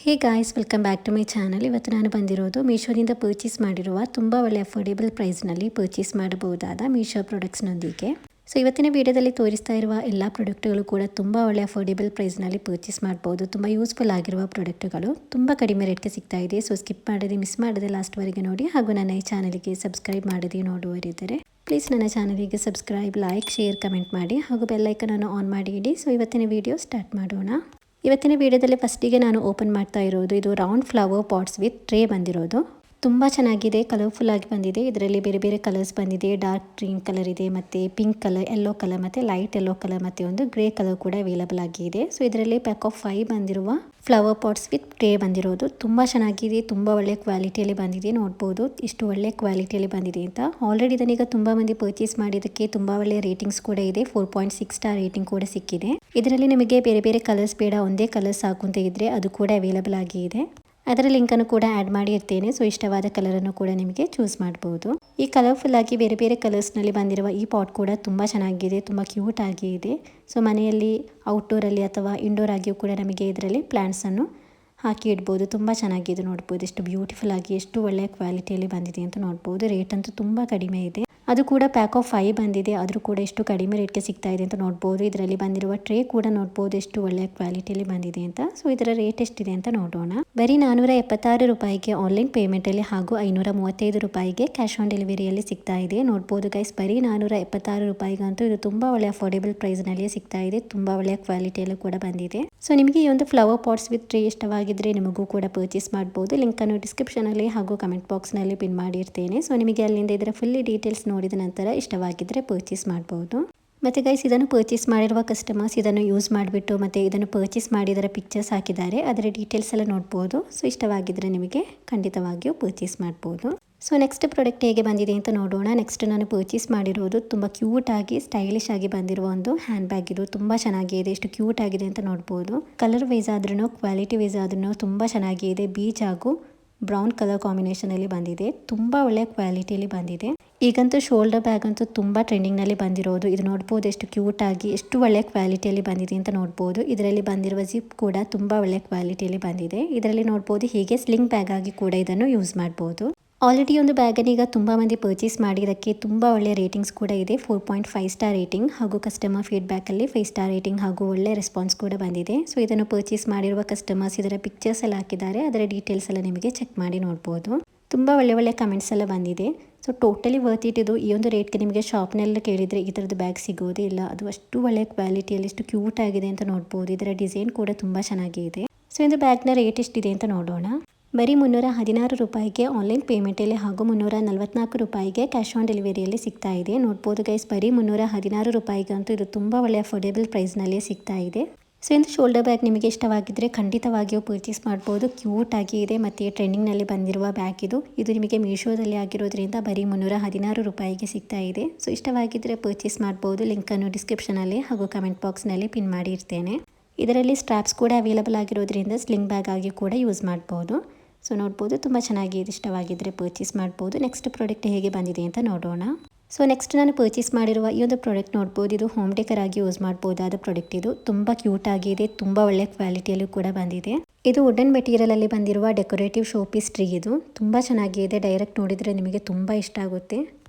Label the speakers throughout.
Speaker 1: Hey guys, welcome back to my channel. ಇವತ್ತು ನಾನು ಬಂದಿರೋದು ಮೀಶೋದಿಂದ ಪರ್ಚೇಸ್ ಮಾಡಿರುವ ತುಂಬ ಒಳ್ಳೆ ಅಫೋರ್ಡೆಬಲ್ ಪ್ರೈಸ್ನಲ್ಲಿ ಪರ್ಚೇಸ್ ಮಾಡಬಹುದಾದ ಮೀಶೋ ಪ್ರಾಡಕ್ಟ್ಸ್ನೊಂದಿಗೆ. ಸೊ ಇವತ್ತಿನ ವಿಡಿಯೋದಲ್ಲಿ ತೋರಿಸ್ತಾ ಇರುವ ಎಲ್ಲ ಪ್ರಾಡಕ್ಟ್ಗಳು ಕೂಡ ತುಂಬ ಒಳ್ಳೆ ಅಫೋರ್ಡೆಬಲ್ ಪ್ರೈಸ್ನಲ್ಲಿ ಪರ್ಚೇಸ್ ಮಾಡಬಹುದು. ತುಂಬ ಯೂಸ್ಫುಲ್ ಆಗಿರುವ ಪ್ರಾಡಕ್ಟ್ಗಳು ತುಂಬ ಕಡಿಮೆ ರೇಟ್ಗೆ ಸಿಗ್ತಾ ಇದೆ. ಸೊ ಸ್ಕಿಪ್ ಮಾಡದೆ ಮಿಸ್ ಮಾಡದೆ ಲಾಸ್ಟ್ವರೆಗೆ ನೋಡಿ. ಹಾಗೂ ನನ್ನ ಈ ಚಾನಲ್ಗೆ ಸಬ್ಸ್ಕ್ರೈಬ್ ಮಾಡದೆ ನೋಡುವರಿದ್ದರೆ ಪ್ಲೀಸ್ ನನ್ನ ಚಾನಲಿಗೆ ಸಬ್ಸ್ಕ್ರೈಬ್, ಲೈಕ್, ಶೇರ್, ಕಮೆಂಟ್ ಮಾಡಿ ಹಾಗೂ ಬೆಲ್ ಐಕನ್ ಅನ್ನು ಆನ್ ಮಾಡಿ ಇಡಿ. ಸೊ ಇವತ್ತಿನ ವಿಡಿಯೋ ಸ್ಟಾರ್ಟ್ ಮಾಡೋಣ. ಇವತ್ತಿನ ವಿಡಿಯೋದಲ್ಲಿ ಫಸ್ಟಿಗೆ ನಾನು ಓಪನ್ ಮಾಡ್ತಾ ಇರೋದು ಇದು round flower pots with tray ಬಂದಿರೋದು. ತುಂಬ ಚೆನ್ನಾಗಿದೆ, ಕಲರ್ಫುಲ್ ಆಗಿ ಬಂದಿದೆ. ಇದರಲ್ಲಿ ಬೇರೆ ಬೇರೆ ಕಲರ್ಸ್ ಬಂದಿದೆ. ಡಾರ್ಕ್ ಗ್ರೀನ್ ಕಲರ್ ಇದೆ, ಮತ್ತು ಪಿಂಕ್ ಕಲರ್, ಯೆಲ್ಲೋ ಕಲರ್, ಮತ್ತು ಲೈಟ್ ಯೆಲ್ಲೋ ಕಲರ್, ಮತ್ತು ಒಂದು ಗ್ರೇ ಕಲರ್ ಕೂಡ ಅವೈಲಬಲ್ ಆಗಿದೆ. ಸೊ ಇದರಲ್ಲಿ ಪ್ಯಾಕ್ ಆಫ್ 5 ಬಂದಿರುವ ಫ್ಲವರ್ ಪಾಟ್ಸ್ ವಿತ್ ಟ್ರೇ ಬಂದಿರೋದು. ತುಂಬ ಚೆನ್ನಾಗಿದೆ, ತುಂಬ ಒಳ್ಳೆ ಕ್ವಾಲಿಟಿಯಲ್ಲಿ ಬಂದಿದೆ. ನೋಡ್ಬೋದು ಎಷ್ಟು ಒಳ್ಳೆ ಕ್ವಾಲಿಟಿಯಲ್ಲಿ ಬಂದಿದೆ ಅಂತ. ಆಲ್ರೆಡಿ ಇದನ್ನೀಗ ತುಂಬ ಮಂದಿ ಪರ್ಚೇಸ್ ಮಾಡಿದ್ದಕ್ಕೆ ತುಂಬ ಒಳ್ಳೆ ರೇಟಿಂಗ್ಸ್ ಕೂಡ ಇದೆ. 4.6 ಸ್ಟಾರ್ ರೇಟಿಂಗ್ ಕೂಡ ಸಿಕ್ಕಿದೆ. ಇದರಲ್ಲಿ ನಿಮಗೆ ಬೇರೆ ಬೇರೆ ಕಲರ್ಸ್ ಬೇಡ, ಒಂದೇ ಕಲರ್ ಸಾಕು ಅಂತ ಇದ್ರೆ ಅದು ಕೂಡ ಅವೈಲಬಲ್ ಆಗಿದೆ. ಅದರ ಲಿಂಕನ್ನು ಕೂಡ ಆ್ಯಡ್ ಮಾಡಿ ಇರ್ತೇನೆ. ಸೊ ಇಷ್ಟವಾದ ಕಲರನ್ನು ಕೂಡ ನಿಮಗೆ ಚೂಸ್ ಮಾಡಬಹುದು. ಈ ಕಲರ್ಫುಲ್ ಆಗಿ ಬೇರೆ ಬೇರೆ ಕಲರ್ಸ್ನಲ್ಲಿ ಬಂದಿರುವ ಈ ಪಾಟ್ ಕೂಡ ತುಂಬ ಚೆನ್ನಾಗಿದೆ, ತುಂಬ ಕ್ಯೂಟ್ ಆಗಿ ಇದೆ. ಸೊ ಮನೆಯಲ್ಲಿ ಔಟ್ಡೋರಲ್ಲಿ ಅಥವಾ ಇಂಡೋರ್ ಆಗಿಯೂ ಕೂಡ ನಮಗೆ ಇದರಲ್ಲಿ ಪ್ಲಾಂಟ್ಸನ್ನು ಹಾಕಿ ಇಡ್ಬೋದು. ತುಂಬ ಚೆನ್ನಾಗಿದೆ, ನೋಡ್ಬೋದು ಎಷ್ಟು ಬ್ಯೂಟಿಫುಲ್ ಆಗಿ, ಎಷ್ಟು ಒಳ್ಳೆಯ ಕ್ವಾಲಿಟಿಯಲ್ಲಿ ಬಂದಿದೆ ಅಂತ ನೋಡ್ಬೋದು. ರೇಟ್ ಅಂತೂ ತುಂಬ ಕಡಿಮೆ ಇದೆ. ಅದು ಕೂಡ ಪ್ಯಾಕ್ ಆಫ್ 5 ಬಂದಿದೆ. ಆದರೂ ಕೂಡ ಎಷ್ಟು ಕಡಿಮೆ ರೇಟ್ಗೆ ಸಿಗ್ತಾ ಇದೆ ಅಂತ ನೋಡ್ಬೋದು. ಇದರಲ್ಲಿ ಬಂದಿರುವ ಟ್ರೇ ಕೂಡ ನೋಡ್ಬೋದು ಎಷ್ಟು ಒಳ್ಳೆಯ ಕ್ವಾಲಿಟಿಯಲ್ಲಿ ಬಂದಿದೆ ಅಂತ. ಸೊ ಇದರ ರೇಟ್ ಎಷ್ಟಿದೆ ಅಂತ ನೋಡೋಣ. ಬರೀ 476 ರೂಪಾಯಿಗೆ ಆನ್ಲೈನ್ ಪೇಮೆಂಟಲ್ಲಿ ಹಾಗೂ 535 ರೂಪಾಯಿಗೆ ಕ್ಯಾಶ್ ಆನ್ ಡೆಲಿವರಿಯಲ್ಲಿ ಸಿಗ್ತಾ ಇದೆ. ನೋಡ್ಬೋದು ಗೈಸ್, ಬರೀ 476 ರೂಪಾಯಿಗಂತೂ ಇದು ತುಂಬ ಒಳ್ಳೆಯ ಅಫೋರ್ಡೆಬಲ್ ಪ್ರೈಸ್ನಲ್ಲಿ ಸಿಗ್ತಾ ಇದೆ. ತುಂಬ ಒಳ್ಳೆಯ ಕ್ವಾಲಿಟಿಯಲ್ಲೂ ಕೂಡ ಬಂದಿದೆ. ಸೊ ನಿಮಗೆ ಈ ಒಂದು ಫ್ಲವರ್ ಪಾಟ್ಸ್ ವಿತ್ ಟ್ರೇ ಇಷ್ಟವಾಗಿದ್ರೆ ನಿಮಗೂ ಕೂಡ ಪರ್ಚೇಸ್ ಮಾಡಬಹುದು. ಲಿಂಕನ್ನು ಡಿಸ್ಕ್ರಿಪ್ಷನಲ್ಲಿ ಹಾಗೂ ಕಮೆಂಟ್ ಬಾಕ್ಸ್ನಲ್ಲಿ ಪಿನ್ ಮಾಡಿರ್ತೇನೆ. ಸೊ ನಿಮಗೆ ಅಲ್ಲಿಂದ ಇದರ ಫುಲ್ಲಿ ಡೀಟೇಲ್ಸ್ ನೋಡಿದ ನಂತರ ಇಷ್ಟವಾಗಿದ್ದರೆ ಪರ್ಚೇಸ್ ಮಾಡಬಹುದು. ಮತ್ತು ಗೈಸ್, ಇದನ್ನು ಪರ್ಚೇಸ್ ಮಾಡಿರುವ ಕಸ್ಟಮರ್ಸ್ ಇದನ್ನು ಯೂಸ್ ಮಾಡಿಬಿಟ್ಟು ಮತ್ತು ಇದನ್ನು ಪರ್ಚೇಸ್ ಮಾಡಿದರ ಪಿಕ್ಚರ್ಸ್ ಹಾಕಿದ್ದಾರೆ. ಅದರ ಡೀಟೇಲ್ಸ್ ಎಲ್ಲ ನೋಡ್ಬೋದು. ಸೊ ಇಷ್ಟವಾಗಿದ್ದರೆ ನಿಮಗೆ ಖಂಡಿತವಾಗಿಯೂ ಪರ್ಚೇಸ್ ಮಾಡ್ಬೋದು. ಸೊ ನೆಕ್ಸ್ಟ್ ಪ್ರಾಡಕ್ಟ್ ಹೇಗೆ ಬಂದಿದೆ ಅಂತ ನೋಡೋಣ. ನೆಕ್ಸ್ಟ್ ನಾನು ಪರ್ಚೇಸ್ ಮಾಡಿರೋದು ತುಂಬ ಕ್ಯೂಟ್ ಆಗಿ ಸ್ಟೈಲಿಶ್ ಆಗಿ ಬಂದಿರುವ ಒಂದು ಹ್ಯಾಂಡ್ ಬ್ಯಾಗ್. ಇದು ತುಂಬ ಚೆನ್ನಾಗಿದೆ, ಎಷ್ಟು ಕ್ಯೂಟ್ ಆಗಿದೆ ಅಂತ ನೋಡ್ಬೋದು. ಕಲರ್ ವೈಸ್ ಆದ್ರೂ ಕ್ವಾಲಿಟಿ ವೈಸ್ ಆದ್ರೂ ತುಂಬ ಚೆನ್ನಾಗಿದೆ. ಬೀಚ್ ಹಾಗೂ ಬ್ರೌನ್ ಕಲರ್ ಕಾಂಬಿನೇಷನ್ ಅಲ್ಲಿ ಬಂದಿದೆ. ತುಂಬ ಒಳ್ಳೆಯ ಕ್ವಾಲಿಟಿಯಲ್ಲಿ ಬಂದಿದೆ. ಈಗಂತೂ ಶೋಲ್ಡರ್ ಬ್ಯಾಗ್ ಅಂತೂ ತುಂಬ ಟ್ರೆಂಡಿಂಗ್ನಲ್ಲಿ ಬಂದಿರೋದು. ಇದು ನೋಡ್ಬೋದು ಎಷ್ಟು ಕ್ಯೂಟ್ ಆಗಿ, ಎಷ್ಟು ಒಳ್ಳೆಯ ಕ್ವಾಲಿಟಿಯಲ್ಲಿ ಬಂದಿದೆ ಅಂತ ನೋಡ್ಬೋದು. ಇದರಲ್ಲಿ ಬಂದಿರುವ ಜಿಪ್ ಕೂಡ ತುಂಬ ಒಳ್ಳೆಯ ಕ್ವಾಲಿಟಿಯಲ್ಲಿ ಬಂದಿದೆ. ಇದರಲ್ಲಿ ನೋಡ್ಬೋದು ಹೀಗೆ ಸ್ಲಿಂಗ್ ಬ್ಯಾಗ್ ಆಗಿ ಕೂಡ ಇದನ್ನು ಯೂಸ್ ಮಾಡ್ಬೋದು. ಆಲ್ರೆಡಿ ಒಂದು ಬ್ಯಾಗನ್ನು ಈಗ ತುಂಬ ಮಂದಿ ಪರ್ಚೇಸ್ ಮಾಡಿದ್ದಕ್ಕೆ ತುಂಬ ಒಳ್ಳೆಯ ರೇಟಿಂಗ್ಸ್ ಕೂಡ ಇದೆ. 4.5 ಸ್ಟಾರ್ ರೇಟಿಂಗ್ ಹಾಗೂ ಕಸ್ಟಮರ್ ಫೀಡ್ಬ್ಯಾಕಲ್ಲಿ 5 ಸ್ಟಾರ್ ರೇಟಿಂಗ್ ಹಾಗೂ ಒಳ್ಳೆ ರೆಸ್ಪಾನ್ಸ್ ಕೂಡ ಬಂದಿದೆ. ಸೊ ಇದನ್ನು ಪರ್ಚೇಸ್ ಮಾಡಿರುವ ಕಸ್ಟಮರ್ಸ್ ಇದರ ಪಿಕ್ಚರ್ಸ್ ಎಲ್ಲ ಹಾಕಿದ್ದಾರೆ. ಅದರ ಡೀಟೇಲ್ಸ್ ಎಲ್ಲ ನಿಮಗೆ ಚೆಕ್ ಮಾಡಿ ನೋಡ್ಬೋದು. ತುಂಬ ಒಳ್ಳೆ ಕಮೆಂಟ್ಸ್ ಎಲ್ಲ ಬಂದಿದೆ. ಸೊ ಟೋಟಲಿ ವರ್ತ್ ಇಟ್ ಇದು. ಈ ಒಂದು ರೇಟ್ಗೆ ನಿಮಗೆ ಶಾಪ್ನೆಲ್ಲ ಕೇಳಿದರೆ ಈ ಥರದ್ದು ಬ್ಯಾಗ್ ಸಿಗೋದೇ ಇಲ್ಲ. ಅದು ಅಷ್ಟು ಒಳ್ಳೆಯ ಕ್ವಾಲಿಟಿಯಲ್ಲಿ ಎಷ್ಟು ಕ್ಯೂಟ್ ಆಗಿದೆ ಅಂತ ನೋಡ್ಬೋದು. ಇದರ ಡಿಸೈನ್ ಕೂಡ ತುಂಬ ಚೆನ್ನಾಗಿದೆ. ಸೊ ಇದು ಬ್ಯಾಗ್ನ ರೇಟ್ ಎಷ್ಟಿದೆ ಅಂತ ನೋಡೋಣ. ಬರೀ 316 ರೂಪಾಯಿಗೆ ಆನ್ಲೈನ್ ಪೇಮೆಂಟಲ್ಲಿ ಹಾಗೂ 344 ರೂಪಾಯಿಗೆ ಕ್ಯಾಶ್ ಆನ್ ಡೆಲಿವರಿಯಲ್ಲಿ ಸಿಗ್ತಾ ಇದೆ. ನೋಡ್ಬೋದು ಗೈಸ್, ಬರೀ 316 ರೂಪಾಯಿಗಂತೂ ಇದು ತುಂಬ ಒಳ್ಳೆಯ ಅಫೋರ್ಡೆಬಲ್ ಪ್ರೈಸ್ನಲ್ಲಿ ಸಿಗ್ತಾ ಇದೆ. ಸೊ ಇದು ಶೋಲ್ಡರ್ ಬ್ಯಾಗ್ ನಿಮಗೆ ಇಷ್ಟವಾಗಿದ್ದರೆ ಖಂಡಿತವಾಗಿಯೂ ಪರ್ಚೇಸ್ ಮಾಡ್ಬೋದು. ಕ್ಯೂಟ್ ಆಗಿ ಇದೆ ಮತ್ತು ಟ್ರೆಂಡಿಂಗ್ನಲ್ಲಿ ಬಂದಿರುವ ಬ್ಯಾಗ್ ಇದು. ಇದು ನಿಮಗೆ ಮೀಶೋದಲ್ಲಿ ಆಗಿರೋದ್ರಿಂದ ಬರೀ 316 ರೂಪಾಯಿಗೆ ಸಿಗ್ತಾ ಇದೆ. ಸೊ ಇಷ್ಟವಾಗಿದ್ದರೆ ಪರ್ಚೇಸ್ ಮಾಡ್ಬೋದು. ಲಿಂಕನ್ನು ಡಿಸ್ಕ್ರಿಪ್ಷನಲ್ಲಿ ಹಾಗೂ ಕಮೆಂಟ್ ಬಾಕ್ಸ್ನಲ್ಲಿ ಪಿನ್ ಮಾಡಿ ಇರ್ತೇನೆ. ಇದರಲ್ಲಿ ಸ್ಟ್ರಾಪ್ಸ್ ಕೂಡ ಅವೈಲಬಲ್ ಆಗಿರೋದ್ರಿಂದ ಸ್ಲಿಂಗ್ ಬ್ಯಾಗ್ ಆಗಿ ಕೂಡ ಯೂಸ್ ಮಾಡ್ಬೋದು. ಸೊ ನೋಡ್ಬೋದು ತುಂಬ ಚೆನ್ನಾಗಿದೆ. ಇಷ್ಟವಾಗಿದ್ದರೆ ಪರ್ಚೇಸ್ ಮಾಡ್ಬೋದು. ನೆಕ್ಸ್ಟ್ ಪ್ರಾಡಕ್ಟ್ ಹೇಗೆ ಬಂದಿದೆ ಅಂತ ನೋಡೋಣ. ಸೊ ನೆಕ್ಸ್ಟ್ ನಾನು ಪರ್ಚೇಸ್ ಮಾಡಿರುವ ಈ ಒಂದು ಪ್ರಾಡಕ್ಟ್ ನೋಡ್ಬೋದು. ಇದು ಹೋಮ್ ಡೆಕರ್ ಆಗಿ ಯೂಸ್ ಮಾಡ್ಬೋದಾದ ಪ್ರಾಡಕ್ಟ್. ಇದು ತುಂಬ ಕ್ಯೂಟ್ ಆಗಿದೆ, ತುಂಬ ಒಳ್ಳೆ ಕ್ವಾಲಿಟಿಯಲ್ಲೂ ಕೂಡ ಬಂದಿದೆ. ಇದು ವುಡನ್ ಮೆಟೀರಿಯಲ್ ಅಲ್ಲಿ ಬಂದಿರುವ ಡೆಕೋರೇಟಿವ್ ಶೋ ಪೀಸ್ ಟ್ರೀ. ಇದು ತುಂಬ ಚೆನ್ನಾಗಿದೆ. ಡೈರೆಕ್ಟ್ ನೋಡಿದರೆ ನಿಮಗೆ ತುಂಬ ಇಷ್ಟ ಆಗುತ್ತೆ.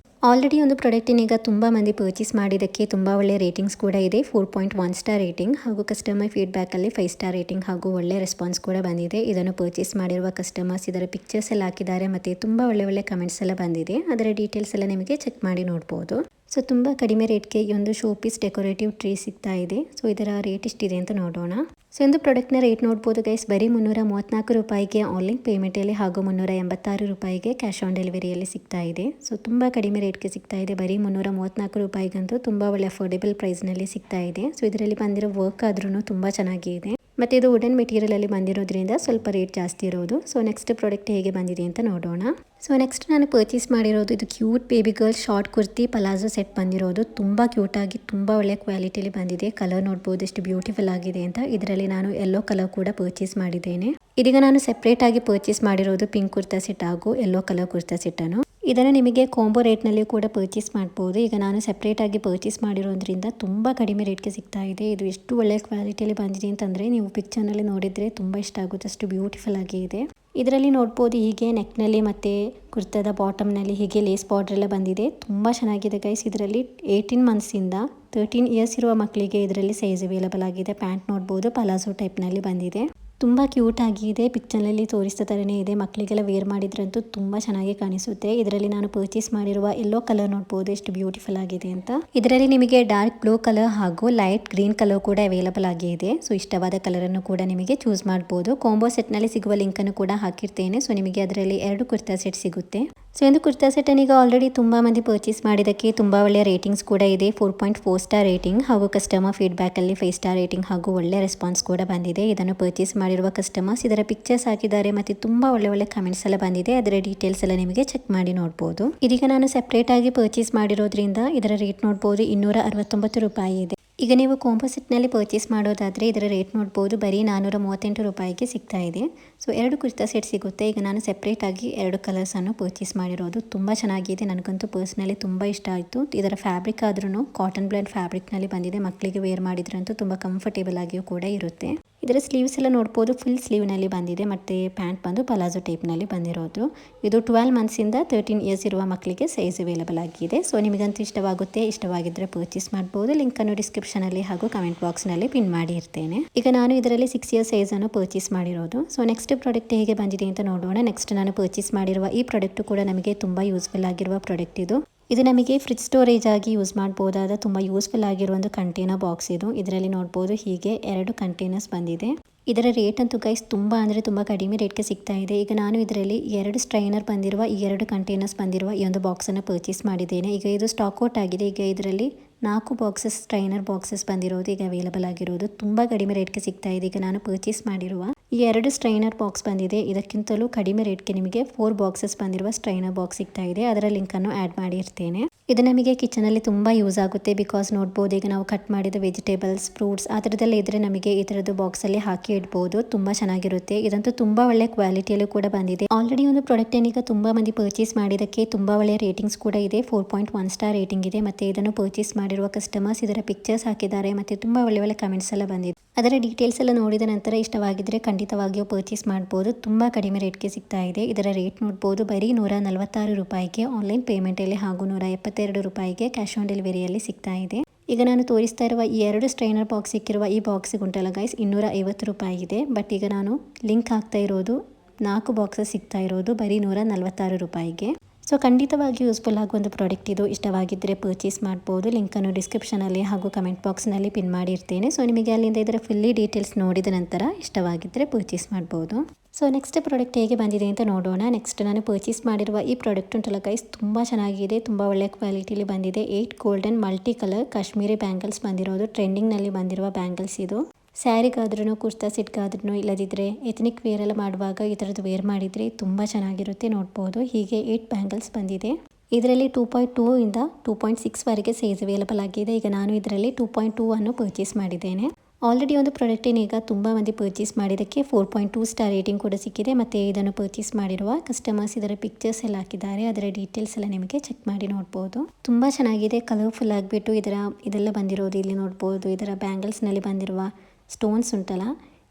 Speaker 1: ಆಲ್ರೆಡಿ ಒಂದು ಪ್ರಾಡಕ್ಟಿನೀಗ ತುಂಬ ಮಂದಿ ಪರ್ಚೇಸ್ ಮಾಡಿದ್ದಕ್ಕೆ ತುಂಬ ಒಳ್ಳೆ ರೇಟಿಂಗ್ಸ್ ಕೂಡ ಇದೆ. 4.1 ಸ್ಟಾರ್ ರೇಟಿಂಗ್ ಹಾಗೂ ಕಸ್ಟಮರ್ ಫೀಡ್ಬ್ಯಾಕಲ್ಲಿ 5 ಸ್ಟಾರ್ ರೇಟಿಂಗ್ ಹಾಗೂ ಒಳ್ಳೆ ರೆಸ್ಪಾನ್ಸ್ ಕೂಡ ಬಂದಿದೆ. ಇದನ್ನು ಪರ್ಚೇಸ್ ಮಾಡಿರುವ ಕಸ್ಟಮರ್ಸ್ ಇದರ ಪಿಕ್ಚರ್ಸ್ ಎಲ್ಲ ಹಾಕಿದ್ದಾರೆ ಮತ್ತು ತುಂಬ ಒಳ್ಳೆ ಕಮೆಂಟ್ಸ್ ಎಲ್ಲ ಬಂದಿದೆ. ಅದರ ಡೀಟೇಲ್ಸ್ ಎಲ್ಲ ನಿಮಗೆ ಚೆಕ್ ಮಾಡಿ ನೋಡ್ಬೋದು. ಸೊ ತುಂಬ ಕಡಿಮೆ ರೇಟ್ಗೆ ಈ ಒಂದು ಶೋ ಪೀಸ್ ಡೆಕೋರೇಟಿವ್ ಟ್ರೀ ಸಿಗ್ತಾ ಇದೆ. ಸೊ ಇದರ ರೇಟ್ ಎಷ್ಟಿದೆ ಅಂತ ನೋಡೋಣ. ಸೊ ಒಂದು ಪ್ರಾಡಕ್ಟ್ನ ರೇಟ್ ನೋಡ್ಬೋದು ಗೈಸ್, ಬರೀ 334 ರೂಪಾಯಿಗೆ ಆನ್ಲೈನ್ ಪೇಮೆಂಟಲ್ಲಿ ಹಾಗೂ 386 ರೂಪಾಯಿಗೆ ಕ್ಯಾಶ್ ಆನ್ ಡೆಲಿವರಿಯಲ್ಲಿ ಸಿಗ್ತಾ ಇದೆ. ಸೊ ತುಂಬ ಕಡಿಮೆ ರೇಟ್ಗೆ ಸಿಗ್ತಾ ಇದೆ. ಬರೀ 334 ರೂಪಾಯಿಗಂತೂ ತುಂಬ ಒಳ್ಳೆ ಅಫೋರ್ಡೆಬಲ್ ಪ್ರೈಸ್ನಲ್ಲಿ ಸಿಗ್ತಾ ಇದೆ. ಸೊ ಇದರಲ್ಲಿ ಬಂದಿರೋ ವರ್ಕ್ ಆದ್ರೂ ತುಂಬ ಚೆನ್ನಾಗಿದೆ ಮತ್ತು ಇದು ವುಡನ್ ಮೆಟೀರಿಯಲ್ ಅಲ್ಲಿ ಬಂದಿರೋದ್ರಿಂದ ಸ್ವಲ್ಪ ರೇಟ್ ಜಾಸ್ತಿ ಇರೋದು. ಸೊ ನೆಕ್ಸ್ಟ್ ಪ್ರಾಡಕ್ಟ್ ಹೇಗೆ ಬಂದಿದೆ ಅಂತ ನೋಡೋಣ. ಸೊ ನೆಕ್ಸ್ಟ್ ನಾನು ಪರ್ಚೇಸ್ ಮಾಡಿರೋದು ಇದು cute baby girl short kurti palazzo set ಬಂದಿರೋದು. ತುಂಬ ಕ್ಯೂಟ್ ಆಗಿ ತುಂಬ ಒಳ್ಳೆ ಕ್ವಾಲಿಟಿಯಲ್ಲಿ ಬಂದಿದೆ. ಕಲರ್ ನೋಡ್ಬೋದು ಎಷ್ಟು ಬ್ಯೂಟಿಫುಲ್ ಆಗಿದೆ ಅಂತ. ಇದರಲ್ಲಿ ನಾನು ಯೆಲ್ಲೋ ಕಲರ್ ಕೂಡ ಪರ್ಚೇಸ್ ಮಾಡಿದ್ದೇನೆ. ಇದೀಗ ನಾನು ಸೆಪ್ರೇಟ್ ಆಗಿ ಪರ್ಚೇಸ್ ಮಾಡಿರೋದು ಪಿಂಕ್ ಕುರ್ತಾ ಸೆಟ್ ಹಾಗೂ ಯೆಲ್ಲೋ ಕಲರ್ ಕುರ್ತಾ ಸೆಟ್ ಅನ್ನು. ಇದನ್ನು ನಿಮಗೆ ಕಾಂಬೋ ರೇಟ್ನಲ್ಲಿ ಕೂಡ ಪರ್ಚೇಸ್ ಮಾಡ್ಬೋದು. ಈಗ ನಾನು ಸೆಪ್ರೇಟಾಗಿ ಪರ್ಚೇಸ್ ಮಾಡಿರೋದ್ರಿಂದ ತುಂಬ ಕಡಿಮೆ ರೇಟ್ಗೆ ಸಿಗ್ತಾ ಇದೆ. ಇದು ಎಷ್ಟು ಒಳ್ಳೆಯ ಕ್ವಾಲಿಟಿಯಲ್ಲಿ ಬಂದಿದೆ ಅಂತಂದರೆ ನೀವು ಪಿಕ್ಚರ್ನಲ್ಲಿ ನೋಡಿದರೆ ತುಂಬ ಇಷ್ಟ ಆಗುತ್ತೆ, ಅಷ್ಟು ಬ್ಯೂಟಿಫುಲ್ ಆಗಿ ಇದೆ. ಇದರಲ್ಲಿ ನೋಡ್ಬೋದು ಹೀಗೆ ನೆಕ್ನಲ್ಲಿ ಮತ್ತು ಕುರ್ತಾದ ಬಾಟಮ್ನಲ್ಲಿ ಹೀಗೆ ಲೇಸ್ ಬಾರ್ಡರ್ ಎಲ್ಲ ಬಂದಿದೆ. ತುಂಬ ಚೆನ್ನಾಗಿದೆ ಗೈಸ್. ಇದರಲ್ಲಿ 18 ಮಂತ್ಸಿಂದ 13 ಇಯರ್ಸ್ ಇರುವ ಮಕ್ಕಳಿಗೆ ಇದರಲ್ಲಿ ಸೈಜ್ ಅವೈಲೇಬಲ್ ಆಗಿದೆ. ಪ್ಯಾಂಟ್ ನೋಡ್ಬೋದು ಪಲಾಜೋ ಟೈಪ್ನಲ್ಲಿ ಬಂದಿದೆ. ತುಂಬ ಕ್ಯೂಟ್ ಆಗಿದೆ, ಪಿಕ್ಚರ್ನಲ್ಲಿ ತೋರಿಸ್ತಾ ಥರನೇ ಇದೆ. ಮಕ್ಕಳಿಗೆಲ್ಲ ವೇರ್ ಮಾಡಿದ್ರಂತೂ ತುಂಬ ಚೆನ್ನಾಗಿ ಕಾಣಿಸುತ್ತೆ. ಇದರಲ್ಲಿ ನಾನು ಪರ್ಚೇಸ್ ಮಾಡಿರುವ ಯೆಲ್ಲೋ ಕಲರ್ ನೋಡ್ಬೋದು ಎಷ್ಟು ಬ್ಯೂಟಿಫುಲ್ ಆಗಿದೆ ಅಂತ. ಇದರಲ್ಲಿ ನಿಮಗೆ ಡಾರ್ಕ್ ಬ್ಲೂ ಕಲರ್ ಹಾಗೂ ಲೈಟ್ ಗ್ರೀನ್ ಕಲರ್ ಕೂಡ ಅವೈಲೇಬಲ್ ಆಗಿದೆ. ಸೊ ಇಷ್ಟವಾದ ಕಲರನ್ನು ಕೂಡ ನಿಮಗೆ ಚೂಸ್ ಮಾಡ್ಬೋದು. ಕಾಂಬೋ ಸೆಟ್ನಲ್ಲಿ ಸಿಗುವ ಲಿಂಕನ್ನು ಕೂಡ ಹಾಕಿರ್ತೇನೆ. ಸೊ ನಿಮಗೆ ಅದರಲ್ಲಿ 2 ಕುರ್ತಾ ಸೆಟ್ ಸಿಗುತ್ತೆ. ಸೊ ಒಂದು ಕುರ್ತಾ ಸೆಟ್ಟನ್ನು ಈಗ ಆಲ್ರೆಡಿ ತುಂಬ ಮಂದಿ ಪರ್ಚೇಸ್ ಮಾಡಿದ್ದಕ್ಕೆ ತುಂಬ ಒಳ್ಳೆಯ ರೇಟಿಂಗ್ಸ್ ಕೂಡ ಇದೆ. 4.4 ಸ್ಟಾರ್ ರೇಟಿಂಗ್ ಹಾಗೂ ಕಸ್ಟಮರ್ ಫೀಡ್ಬ್ಯಾಕಲ್ಲಿ 5 ಸ್ಟಾರ್ ರೇಟಿಂಗ್ ಹಾಗೂ ಒಳ್ಳೆ ರೆಸ್ಪಾನ್ಸ್ ಕೂಡ ಬಂದಿದೆ. ಇದನ್ನು ಪರ್ಚೇಸ್ ಮಾಡಿರುವ ಕಸ್ಟಮರ್ಸ್ ಇದರ ಪಿಕ್ಚರ್ಸ್ ಹಾಕಿದ್ದಾರೆ ಮತ್ತು ತುಂಬ ಒಳ್ಳೆ ಕಮೆಂಟ್ಸ್ ಎಲ್ಲ ಬಂದಿದೆ. ಅದರ ಡೀಟೇಲ್ಸ್ ಎಲ್ಲ ನಿಮಗೆ ಚೆಕ್ ಮಾಡಿ ನೋಡ್ಬೋದು. ಇದೀಗ ನಾನು ಸೆಪ್ರೇಟ್ ಆಗಿ ಪರ್ಚೇಸ್ ಮಾಡಿರೋದ್ರಿಂದ ಇದರ ರೇಟ್ ನೋಡ್ಬೋದು 269 ರೂಪಾಯಿ ಇದೆ. ಈಗ ನೀವು ಕಾಂಬೋ ಸೆಟ್ನಲ್ಲಿ ಪರ್ಚೇಸ್ ಮಾಡೋದಾದರೆ ಇದರ ರೇಟ್ ನೋಡ್ಬೋದು ಬರೀ 438 ರೂಪಾಯಿಗೆ ಸಿಗ್ತಾ ಇದೆ. ಸೊ 2 ಕುರ್ತಾ ಸೆಟ್ ಸಿಗುತ್ತೆ. ಈಗ ನಾನು ಸೆಪ್ರೇಟಾಗಿ 2 ಕಲರ್ಸನ್ನು ಪರ್ಚೇಸ್ ಮಾಡಿರೋದು. ತುಂಬ ಚೆನ್ನಾಗಿದೆ, ನನಗಂತೂ ಪರ್ಸ್ನಲಿ ತುಂಬ ಇಷ್ಟ ಆಯಿತು. ಇದರ ಫ್ಯಾಬ್ರಿಕ್ ಆದ್ರೂ ಕಾಟನ್ ಬ್ಲೆಂಡ್ ಫ್ಯಾಬ್ರಿಕ್ನಲ್ಲಿ ಬಂದಿದೆ. ಮಕ್ಕಳಿಗೆ ವೇರ್ ಮಾಡಿದ್ರಂತೂ ತುಂಬ ಕಂಫರ್ಟೇಬಲ್ ಆಗಿಯೂ ಕೂಡ ಇರುತ್ತೆ. ಇದರ ಸ್ಲೀವ್ಸ್ ಎಲ್ಲ ನೋಡ್ಬೋದು ಫುಲ್ ಸ್ಲೀವ್ನಲ್ಲಿ ಬಂದಿದೆ ಮತ್ತು ಪ್ಯಾಂಟ್ ಬಂದು ಪಲಾಜೋ ಟೈಪ್ನಲ್ಲಿ ಬಂದಿರೋದು. ಇದು 12 ಮಂತ್ಸಿಂದ 13 ಇಯರ್ಸ್ ಇರುವ ಮಕ್ಕಳಿಗೆ ಸೈಜ್ ಅವೈಲೇಬಲ್ ಆಗಿದೆ. ಸೊ ನಿಮಗಂತೂ ಇಷ್ಟವಾಗುತ್ತೆ, ಇಷ್ಟವಾಗಿದ್ದರೆ ಪರ್ಚೇಸ್ ಮಾಡ್ಬೋದು. ಲಿಂಕನ್ನು ಡಿಸ್ಕ್ರಿಪ್ಷನಲ್ಲಿ ಹಾಗೂ ಕಮೆಂಟ್ ಬಾಕ್ಸ್ನಲ್ಲಿ ಪಿನ್ ಮಾಡಿ ಇರ್ತೇನೆ. ಈಗ ನಾನು ಇದರಲ್ಲಿ 6 ಇಯರ್ಸ್ ಸೈಜನ್ನು ಪರ್ಚೇಸ್ ಮಾಡಿರೋದು. ಸೊ ನೆಕ್ಸ್ಟ್ ಪ್ರಾಡಕ್ಟ್ ಹೇಗೆ ಬಂದಿದೆ ಅಂತ ನೋಡೋಣ. ನೆಕ್ಸ್ಟ್ ನಾನು ಪರ್ಚೇಸ್ ಮಾಡಿರುವ ಈ ಪ್ರಾಡಕ್ಟ್ ಕೂಡ ನಮಗೆ ತುಂಬ ಯೂಸ್ಫುಲ್ ಆಗಿರುವ ಪ್ರಾಡಕ್ಟ್ ಇದು. ಇದು ನಮಗೆ ಫ್ರಿಡ್ಜ್ ಸ್ಟೋರೇಜ್ ಆಗಿ ಯೂಸ್ ಮಾಡ್ಬೋದಾದ ತುಂಬ ಯೂಸ್ಫುಲ್ ಆಗಿರುವ ಒಂದು ಕಂಟೈನರ್ ಬಾಕ್ಸ್ ಇದು. ಇದರಲ್ಲಿ ನೋಡ್ಬೋದು ಹೀಗೆ 2 ಕಂಟೈನರ್ಸ್ ಬಂದಿದೆ. ಇದರ ರೇಟ್ ಅಂತೂ ಗೈಸ್ ತುಂಬ ಅಂದರೆ ತುಂಬ ಕಡಿಮೆ ರೇಟ್ಗೆ ಸಿಗ್ತಾ ಇದೆ. ಈಗ ನಾನು ಇದರಲ್ಲಿ 2 ಸ್ಟ್ರೈನರ್ ಬಂದಿರುವ ಈ 2 ಕಂಟೈನರ್ಸ್ ಬಂದಿರುವ ಈ ಒಂದು ಬಾಕ್ಸನ್ನು ಪರ್ಚೇಸ್ ಮಾಡಿದ್ದೇನೆ. ಈಗ ಇದು ಸ್ಟಾಕ್ ಔಟ್ ಆಗಿದೆ. ಈಗ ಇದರಲ್ಲಿ 4 ಬಾಕ್ಸಸ್ ಸ್ಟ್ರೈನರ್ ಬಾಕ್ಸಸ್ ಬಂದಿರೋದು ಈಗ ಅವೈಲೇಬಲ್ ಆಗಿರೋದು. ತುಂಬ ಕಡಿಮೆ ರೇಟ್ಗೆ ಸಿಗ್ತಾ ಇದೆ. ಈಗ ನಾನು ಪರ್ಚೇಸ್ ಮಾಡಿರುವ ಈ 2 ಸ್ಟ್ರೈನರ್ ಬಾಕ್ಸ್ ಬಂದಿದೆ. ಇದಕ್ಕಿಂತಲೂ ಕಡಿಮೆ ರೇಟ್ಗೆ ನಿಮಗೆ 4 ಬಾಕ್ಸಸ್ ಬಂದಿರುವ ಸ್ಟ್ರೈನರ್ ಬಾಕ್ಸ್ ಸಿಗ್ತಾ ಇದೆ. ಅದರ ಲಿಂಕನ್ನು ಆ್ಯಡ್ ಮಾಡಿ ಇರ್ತೇನೆ. ಇದು ನಮಗೆ ಕಿಚನಲ್ಲಿ ತುಂಬ ಯೂಸ್ ಆಗುತ್ತೆ. ಬಿಕಾಸ್ ನೋಡ್ಬೋದು ಈಗ ನಾವು ಕಟ್ ಮಾಡಿದ ವೆಜಿಟೇಬಲ್ಸ್, ಫ್ರೂಟ್ಸ್ ಆ ಥರದ್ದೆಲ್ಲ ಇದ್ದರೆ ನಮಗೆ ಈ ಥರದ್ದು ಬಾಕ್ಸಲ್ಲಿ ಹಾಕಿ ಇಡ್ಬೋದು. ತುಂಬ ಚೆನ್ನಾಗಿರುತ್ತೆ. ಇದಂತೂ ತುಂಬ ಒಳ್ಳೆ ಕ್ವಾಲಿಟಿಯಲ್ಲೂ ಕೂಡ ಬಂದಿದೆ. ಆಲ್ರೆಡಿ ಒಂದು ಪ್ರಾಡಕ್ಟ್ ಏನೀಗ ತುಂಬ ಮಂದಿ ಪರ್ಚೇಸ್ ಮಾಡಿದ್ದಕ್ಕೆ ತುಂಬ ಒಳ್ಳೆಯ ರೇಟಿಂಗ್ಸ್ ಕೂಡ ಇದೆ. 4.1 ಸ್ಟಾರ್ ರೇಟಿಂಗ್ ಇದೆ. ಮತ್ತು ಇದನ್ನು ಪರ್ಚೇಸ್ ಮಾಡಿರುವ ಕಸ್ಟಮರ್ಸ್ ಇದರ ಪಿಕ್ಚರ್ಸ್ ಹಾಕಿದ್ದಾರೆ ಮತ್ತು ತುಂಬ ಒಳ್ಳೆ ಕಮೆಂಟ್ಸ್ ಎಲ್ಲ ಬಂದಿದೆ. ಅದರ ಡೀಟೇಲ್ಸ್ ಎಲ್ಲ ನೋಡಿದ ನಂತರ ಇಷ್ಟವಾಗಿದ್ದರೆ ಖಂಡಿತವಾಗಿಯೂ ಪರ್ಚೇಸ್ ಮಾಡ್ಬೋದು. ತುಂಬ ಕಡಿಮೆ ರೇಟ್ಗೆ ಸಿಗ್ತಾ ಇದೆ. ಇದರ ರೇಟ್ ನೋಡ್ಬೋದು ಬರೀ 146 ರೂಪಾಯಿಗೆ ಆನ್ಲೈನ್ ಪೇಮೆಂಟಲ್ಲಿ ಹಾಗೂ 172 ರೂಪಾಯಿಗೆ ಕ್ಯಾಶ್ ಆನ್ ಡೆಲಿವರಿಯಲ್ಲಿ ಸಿಗ್ತಾ ಇದೆ. ಈಗ ನಾನು ತೋರಿಸ್ತಾ ಇರುವ ಈ 2 ಸ್ಟ್ರೈನರ್ ಬಾಕ್ಸ್ ಸಿಕ್ಕಿರುವ ಈ ಬಾಕ್ಸಿಗೆ ಉಂಟಲ್ಲ ಗೈಸ್ 250 ರೂಪಾಯಿ ಇದೆ. ಬಟ್ ಈಗ ನಾನು ಲಿಂಕ್ ಹಾಕ್ತಾ ಇರೋದು 4 ಬಾಕ್ಸಸ್ ಸಿಗ್ತಾ ಇರೋದು ಬರೀ 146 ರೂಪಾಯಿಗೆ. ಸೊ ಖಂಡಿತವಾಗಿ ಯೂಸ್ಫುಲ್ ಆಗುವ ಒಂದು ಪ್ರಾಡಕ್ಟ್ ಇದು. ಇಷ್ಟವಾಗಿದ್ದರೆ ಪರ್ಚೇಸ್ ಮಾಡ್ಬೋದು. ಲಿಂಕನ್ನು ಡಿಸ್ಕ್ರಿಪ್ಷನಲ್ಲಿ ಹಾಗೂ ಕಮೆಂಟ್ ಬಾಕ್ಸ್ನಲ್ಲಿ ಪಿನ್ ಮಾಡಿರ್ತೇನೆ. ಸೊ ನಿಮಗೆ ಅಲ್ಲಿಂದ ಇದರ ಫುಲ್ಲಿ ಡೀಟೇಲ್ಸ್ ನೋಡಿದ ನಂತರ ಇಷ್ಟವಾಗಿದ್ದರೆ ಪರ್ಚೇಸ್ ಮಾಡ್ಬೋದು. ಸೊ ನೆಕ್ಸ್ಟ್ ಪ್ರಾಡಕ್ಟ್ ಹೇಗೆ ಬಂದಿದೆ ಅಂತ ನೋಡೋಣ. ನೆಕ್ಸ್ಟ್ ನಾನು ಪರ್ಚೇಸ್ ಮಾಡಿರುವ ಈ ಪ್ರಾಡಕ್ಟ್ ಉಂಟಲ್ಲ ಗೈಸ್ ತುಂಬ ಚೆನ್ನಾಗಿದೆ. ತುಂಬ ಒಳ್ಳೆಯ ಕ್ವಾಲಿಟಿಲಿ ಬಂದಿದೆ. 8 golden multi colour Kashmiri bangles ಬಂದಿರೋದು. ಟ್ರೆಂಡಿಂಗ್ನಲ್ಲಿ ಬಂದಿರುವ ಬ್ಯಾಂಗಲ್ಸ್ ಇದು. ಸ್ಯಾರಿಗಾದ್ರೂ ಕುರ್ತಾ ಸೆಟ್ಗಾದ್ರೂ ಇಲ್ಲದಿದ್ದರೆ ಎಥನಿಕ್ ವೇರ್ ಎಲ್ಲ ಮಾಡುವಾಗ ಈ ಥರದ್ದು ವೇರ್ ಮಾಡಿದರೆ ತುಂಬ ಚೆನ್ನಾಗಿರುತ್ತೆ. ನೋಡ್ಬೋದು ಹೀಗೆ 8 ಬ್ಯಾಂಗಲ್ಸ್ ಬಂದಿದೆ. ಇದರಲ್ಲಿ 2.2 ಇಂದ 2.6 ವರೆಗೆ ಸೈಜ್ ಅವೈಲೇಬಲ್ ಆಗಿದೆ. ಈಗ ನಾನು ಇದರಲ್ಲಿ 2.2 ಅನ್ನು ಪರ್ಚೇಸ್ ಮಾಡಿದ್ದೇನೆ. ಆಲ್ರೆಡಿ ಒಂದು ಪ್ರಾಡಕ್ಟಿನ ಈಗ ತುಂಬ ಮಂದಿ ಪರ್ಚೇಸ್ ಮಾಡಿದ್ದಕ್ಕೆ 4.2 ಸ್ಟಾರ್ ರೇಟಿಂಗ್ ಕೂಡ ಸಿಕ್ಕಿದೆ. ಮತ್ತು ಇದನ್ನು ಪರ್ಚೇಸ್ ಮಾಡಿರುವ ಕಸ್ಟಮರ್ಸ್ ಇದರ ಪಿಕ್ಚರ್ಸ್ ಎಲ್ಲ ಹಾಕಿದ್ದಾರೆ. ಅದರ ಡೀಟೇಲ್ಸ್ ಎಲ್ಲ ನಿಮಗೆ ಚೆಕ್ ಮಾಡಿ ನೋಡ್ಬೋದು. ತುಂಬ ಚೆನ್ನಾಗಿದೆ. ಕಲರ್ಫುಲ್ ಆಗಿಬಿಟ್ಟು ಇದೆಲ್ಲ ಬಂದಿರೋದು ಇಲ್ಲಿ ನೋಡ್ಬೋದು. ಇದರ ಬ್ಯಾಂಗಲ್ಸ್ನಲ್ಲಿ ಬಂದಿರುವ ಸ್ಟೋನ್ಸ್ ಉಂಟಲ್ಲ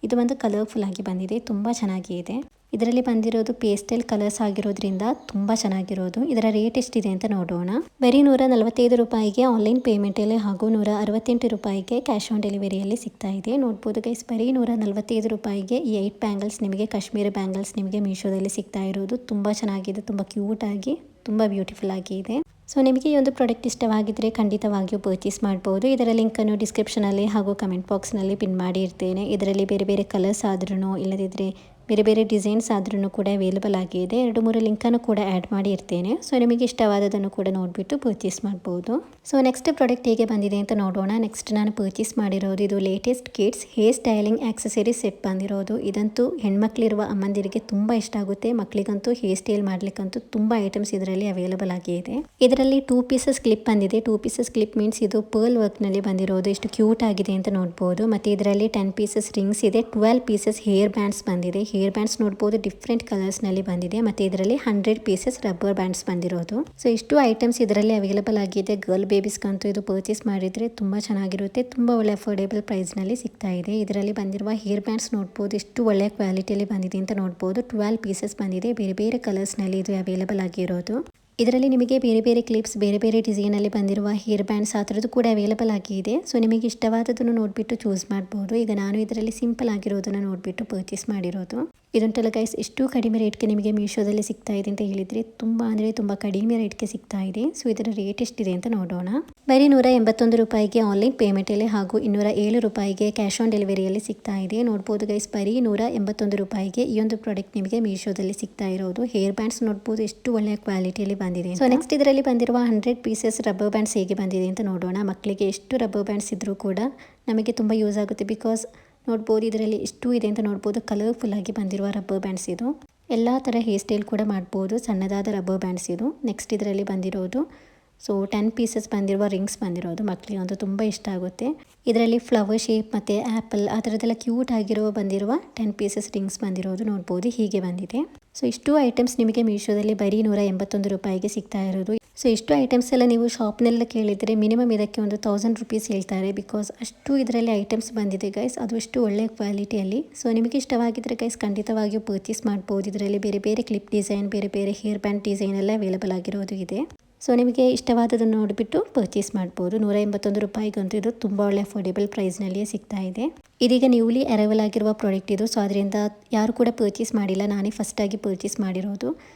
Speaker 1: ಇದು ಒಂದು ಕಲರ್ಫುಲ್ ಆಗಿ ಬಂದಿದೆ. ತುಂಬ ಚೆನ್ನಾಗಿದೆ. ಇದರಲ್ಲಿ ಬಂದಿರೋದು ಪೇಸ್ಟಲ್ ಕಲರ್ಸ್ ಆಗಿರೋದ್ರಿಂದ ತುಂಬ ಚೆನ್ನಾಗಿರೋದು. ಇದರ ರೇಟ್ ಎಷ್ಟಿದೆ ಅಂತ ನೋಡೋಣ. ಬರೀ 145 ರೂಪಾಯಿಗೆ ಆನ್ಲೈನ್ ಪೇಮೆಂಟಲ್ಲಿ ಹಾಗೂ 168 ರೂಪಾಯಿಗೆ ಕ್ಯಾಶ್ ಆನ್ ಡೆಲಿವರಿಯಲ್ಲಿ ಸಿಗ್ತಾ ಇದೆ. ನೋಡ್ಬೋದು ಗೈಸ್ ಬರೀ 145 ರೂಪಾಯಿಗೆ ಈ 8 ಬ್ಯಾಂಗಲ್ಸ್ ನಿಮಗೆ ಕಾಶ್ಮೀರಿ ಬ್ಯಾಂಗಲ್ಸ್ ನಿಮಗೆ ಮೀಶೋದಲ್ಲಿ ಸಿಗ್ತಾ ಇರೋದು. ತುಂಬ ಚೆನ್ನಾಗಿದೆ. ತುಂಬ ಕ್ಯೂಟ್ ಆಗಿ ತುಂಬ ಬ್ಯೂಟಿಫುಲ್ ಆಗಿ ಇದೆ. ಸೊ ನಿಮಗೆ ಈ ಒಂದು ಪ್ರಾಡಕ್ಟ್ ಇಷ್ಟವಾಗಿದ್ದರೆ ಖಂಡಿತವಾಗಿಯೂ ಪರ್ಚೇಸ್ ಮಾಡ್ಬೋದು. ಇದರ ಲಿಂಕನ್ನು ಡಿಸ್ಕ್ರಿಪ್ಷನಲ್ಲಿ ಹಾಗೂ ಕಮೆಂಟ್ ಬಾಕ್ಸ್ನಲ್ಲಿ ಪಿನ್ ಮಾಡಿ ಇರ್ತೇನೆ. ಇದರಲ್ಲಿ ಬೇರೆ ಬೇರೆ ಕಲರ್ಸ್ ಆದ್ರೂ ಇಲ್ಲದಿದ್ದರೆ ಬೇರೆ ಬೇರೆ ಡಿಸೈನ್ಸ್ ಆದ್ರೂ ಕೂಡ ಅವೈಲೇಬಲ್ ಆಗಿದೆ. 2-3 ಲಿಂಕನ್ನು ಕೂಡ ಆ್ಯಡ್ ಮಾಡಿ ಇರ್ತೇನೆ. ಸೊ ನಿಮಗೆ ಇಷ್ಟವಾದದನ್ನು ಕೂಡ ನೋಡಿಬಿಟ್ಟು ಪರ್ಚೇಸ್ ಮಾಡ್ಬೋದು. ಸೊ ನೆಕ್ಸ್ಟ್ ಪ್ರಾಡಕ್ಟ್ ಹೇಗೆ ಬಂದಿದೆ ಅಂತ ನೋಡೋಣ. ನೆಕ್ಸ್ಟ್ ನಾನು ಪರ್ಚೇಸ್ ಮಾಡಿರೋದು ಇದು latest kids hair styling accessories set ಬಂದಿರೋದು. ಇದಂತೂ ಹೆಣ್ಮಕ್ಳಿರುವ ಅಮ್ಮಂದಿರಿಗೆ ತುಂಬ ಇಷ್ಟ ಆಗುತ್ತೆ. ಮಕ್ಕಳಿಗಂತೂ ಹೇರ್ ಸ್ಟೈಲ್ ಮಾಡ್ಲಿಕ್ಕಂತೂ ತುಂಬ ಐಟಮ್ಸ್ ಇದರಲ್ಲಿ ಅವೈಲೇಬಲ್ ಆಗಿದೆ. ಇದರಲ್ಲಿ 2 ಪೀಸಸ್ ಕ್ಲಿಪ್ ಬಂದಿದೆ. 2 ಪೀಸಸ್ ಕ್ಲಿಪ್ ಮೀನ್ಸ್ ಇದು ಪರ್ಲ್ ವರ್ಕ್ನಲ್ಲಿ ಬಂದಿರೋದು. ಎಷ್ಟು ಕ್ಯೂಟ್ ಆಗಿದೆ ಅಂತ ನೋಡ್ಬೋದು. ಮತ್ತು ಇದರಲ್ಲಿ 10 ಪೀಸಸ್ ರಿಂಗ್ಸ್ ಇದೆ. 12 ಪೀಸಸ್ ಹೇರ್ ಬ್ಯಾಂಡ್ಸ್ ಬಂದಿದೆ. ಹೇರ್ ಬ್ಯಾಂಡ್ಸ್ ನೋಡ್ಬೋದು ಡಿಫ್ರೆಂಟ್ ಕಲರ್ಸ್ನಲ್ಲಿ ಬಂದಿದೆ ಮತ್ತು ಇದರಲ್ಲಿ 100 ಪೀಸಸ್ ರಬ್ಬರ್ ಬ್ಯಾಂಡ್ಸ್ ಬಂದಿರೋದು. ಸೊ ಇಷ್ಟು ಐಟಮ್ಸ್ ಇದರಲ್ಲಿ ಅವೈಲೇಬಲ್ ಆಗಿದೆ. ಗರ್ಲ್ ಬೇಬೀಸ್ಗಂತೂ ಇದು ಪರ್ಚೇಸ್ ಮಾಡಿದರೆ ತುಂಬ ಚೆನ್ನಾಗಿರುತ್ತೆ. ತುಂಬ ಒಳ್ಳೆ ಅಫೋರ್ಡೆಬಲ್ ಪ್ರೈಸ್ನಲ್ಲಿ ಸಿಗ್ತಾ ಇದೆ. ಇದರಲ್ಲಿ ಬಂದಿರುವ ಹೇರ್ ಬ್ಯಾಂಡ್ಸ್ ನೋಡ್ಬೋದು ಎಷ್ಟು ಒಳ್ಳೆ ಕ್ವಾಲಿಟಿಯಲ್ಲಿ ಬಂದಿದೆ ಅಂತ ನೋಡ್ಬೋದು. 12 ಪೀಸಸ್ ಬಂದಿದೆ. ಬೇರೆ ಬೇರೆ ಕಲರ್ಸ್ನಲ್ಲಿ ಇದು ಅವೈಲೇಬಲ್ ಆಗಿರೋದು. ಇದರಲ್ಲಿ ನಿಮಗೆ ಬೇರೆ ಬೇರೆ ಕ್ಲಿಪ್ಸ್, ಬೇರೆ ಬೇರೆ ಡಿಸೈನಲ್ಲಿ ಬಂದಿರುವ ಹೇರ್ ಬ್ಯಾಂಡ್ಸ್ ಆ ಥರದ್ದು ಕೂಡ ಅವೈಲೇಬಲ್ ಆಗಿದೆ. ಸೊ ನಿಮಗೆ ಇಷ್ಟವಾದದನ್ನು ನೋಡಿಬಿಟ್ಟು ಚೂಸ್ ಮಾಡ್ಬೋದು. ಈಗ ನಾನು ಇದರಲ್ಲಿ ಸಿಂಪಲ್ ಆಗಿರೋದನ್ನು ನೋಡಿಬಿಟ್ಟು ಪರ್ಚೇಸ್ ಮಾಡಿರೋದು. ಇದುಂಟಲ್ಲ ಗೈಸ್, ಎಷ್ಟು ಕಡಿಮೆ ರೇಟ್ಗೆ ನಿಮಗೆ ಮೀಶೋದಲ್ಲಿ ಸಿಗ್ತಾ ಇದೆ ಅಂತ ಹೇಳಿದರೆ ತುಂಬ ಅಂದರೆ ತುಂಬ ಕಡಿಮೆ ರೇಟ್ಗೆ ಸಿಗ್ತಾ ಇದೆ. ಸೊ ಇದರ ರೇಟ್ ಎಷ್ಟಿದೆ ಅಂತ ನೋಡೋಣ. ಬರೀ 181 ರೂಪಾಯಿಗೆ ಆನ್ಲೈನ್ ಪೇಮೆಂಟಲ್ಲಿ ಹಾಗೂ 207 ರೂಪಾಯಿಗೆ ಕ್ಯಾಶ್ ಆನ್ ಡೆಲಿವರಿಯಲ್ಲಿ ಸಿಗ್ತಾ ಇದೆ. ನೋಡ್ಬೋದು ಗೈಸ್, ಬರೀ 181 ರೂಪಾಯಿಗೆ ಈ ಒಂದು ಪ್ರಾಡಕ್ಟ್ ನಿಮಗೆ ಮೀಶೋದಲ್ಲಿ ಸಿಗ್ತಾ ಇರೋದು. ಹೇರ್ ಬ್ಯಾಂಡ್ಸ್ ನೋಡ್ಬೋದು ಎಷ್ಟು ಒಳ್ಳೆಯ ಕ್ವಾಲಿಟಿಯಲ್ಲಿ ಬಂದಿದೆ. ಸೊ ನೆಕ್ಸ್ಟ್ ಇದರಲ್ಲಿ ಬಂದಿರುವ 100 ಪೀಸಸ್ ರಬ್ಬರ್ ಬ್ಯಾಂಡ್ಸ್ ಹೇಗೆ ಬಂದಿದೆ ಅಂತ ನೋಡೋಣ. ಮಕ್ಕಳಿಗೆ ಎಷ್ಟು ರಬ್ಬರ್ ಬ್ಯಾಂಡ್ಸ್ ಇದ್ರೂ ಕೂಡ ನಮಗೆ ತುಂಬ ಯೂಸ್ ಆಗುತ್ತೆ. ಬಿಕಾಸ್ ನೋಡ್ಬೋದು ಇದರಲ್ಲಿ ಎಷ್ಟು ಇದೆ ಅಂತ ನೋಡ್ಬೋದು. ಕಲರ್ಫುಲ್ ಆಗಿ ಬಂದಿರುವ ರಬ್ಬರ್ ಬ್ಯಾಂಡ್ಸ್ ಇದು. ಎಲ್ಲ ಥರ ಹೇರ್ ಸ್ಟೈಲ್ ಕೂಡ ಮಾಡ್ಬೋದು. ಸಣ್ಣದಾದ ರಬ್ಬರ್ ಬ್ಯಾಂಡ್ಸ್ ಇದು. ನೆಕ್ಸ್ಟ್ ಇದರಲ್ಲಿ ಬಂದಿರೋದು ಸೊ 10 ಪೀಸಸ್ ಬಂದಿರುವ ರಿಂಗ್ಸ್ ಬಂದಿರೋದು. ಮಕ್ಕಳಿಗೆ ಅಂತೂ ತುಂಬ ಇಷ್ಟ ಆಗುತ್ತೆ. ಇದರಲ್ಲಿ ಫ್ಲವರ್ ಶೇಪ್ ಮತ್ತು ಆ್ಯಪಲ್ ಆ ಥರದ್ದೆಲ್ಲ ಕ್ಯೂಟ್ ಆಗಿರುವ ಬಂದಿರುವ 10 ಪೀಸಸ್ ರಿಂಗ್ಸ್ ಬಂದಿರೋದು ನೋಡ್ಬೋದು. ಹೀಗೆ ಬಂದಿದೆ. ಸೊ ಇಷ್ಟು ಐಟಮ್ಸ್ ನಿಮಗೆ ಮೀಶೋದಲ್ಲಿ ಬರೀ 181 ರೂಪಾಯಿಗೆ ಸಿಗ್ತಾ ಇರೋದು. ಸೊ ಇಷ್ಟು ಐಟಮ್ಸ್ ಎಲ್ಲ ನೀವು ಶಾಪ್ನೆಲ್ಲ ಕೇಳಿದರೆ ಮಿನಿಮಮ್ ಇದಕ್ಕೆ ಒಂದು 1000 ರೂಪೀಸ್ ಹೇಳ್ತಾರೆ. ಬಿಕಾಸ್ ಅಷ್ಟು ಇದರಲ್ಲಿ ಐಟಮ್ಸ್ ಬಂದಿದೆ ಗೈಸ್, ಅದು ಅಷ್ಟು ಒಳ್ಳೆಯ ಕ್ವಾಲಿಟಿಯಲ್ಲಿ. ಸೊ ನಿಮಗೆ ಇಷ್ಟವಾಗಿದ್ದರೆ ಗೈಸ್ ಖಂಡಿತವಾಗಿಯೂ ಪರ್ಚೇಸ್ ಮಾಡ್ಬೋದು. ಇದರಲ್ಲಿ ಬೇರೆ ಬೇರೆ ಕ್ಲಿಪ್ ಡಿಸೈನ್, ಬೇರೆ ಬೇರೆ ಹೇರ್ ಬ್ಯಾಂಡ್ ಡಿಸೈನ್ ಎಲ್ಲ ಅವೈಲೇಬಲ್ ಆಗಿರೋದು ಇದೆ. ಸೊ ನಿಮಗೆ ಇಷ್ಟವಾದದನ್ನು ನೋಡಿಬಿಟ್ಟು ಪರ್ಚೇಸ್ ಮಾಡ್ಬೋದು. 181 ರೂಪಾಯಿಗಂತೂ ಇದು ತುಂಬ ಒಳ್ಳೆ ಅಫೋರ್ಡೆಬಲ್ ಪ್ರೈಸ್ನಲ್ಲಿಯೇ ಸಿಗ್ತಾ ಇದೆ. ಇದೀಗ ನ್ಯೂಲಿ ಅರೈವಲ್ ಆಗಿರುವ ಪ್ರಾಡಕ್ಟ್ ಇದು. ಸೊ ಅದರಿಂದ ಯಾರು ಕೂಡ ಪರ್ಚೇಸ್ ಮಾಡಿಲ್ಲ, ನಾನೇ ಫಸ್ಟಾಗಿ ಪರ್ಚೇಸ್ ಮಾಡಿರೋದು.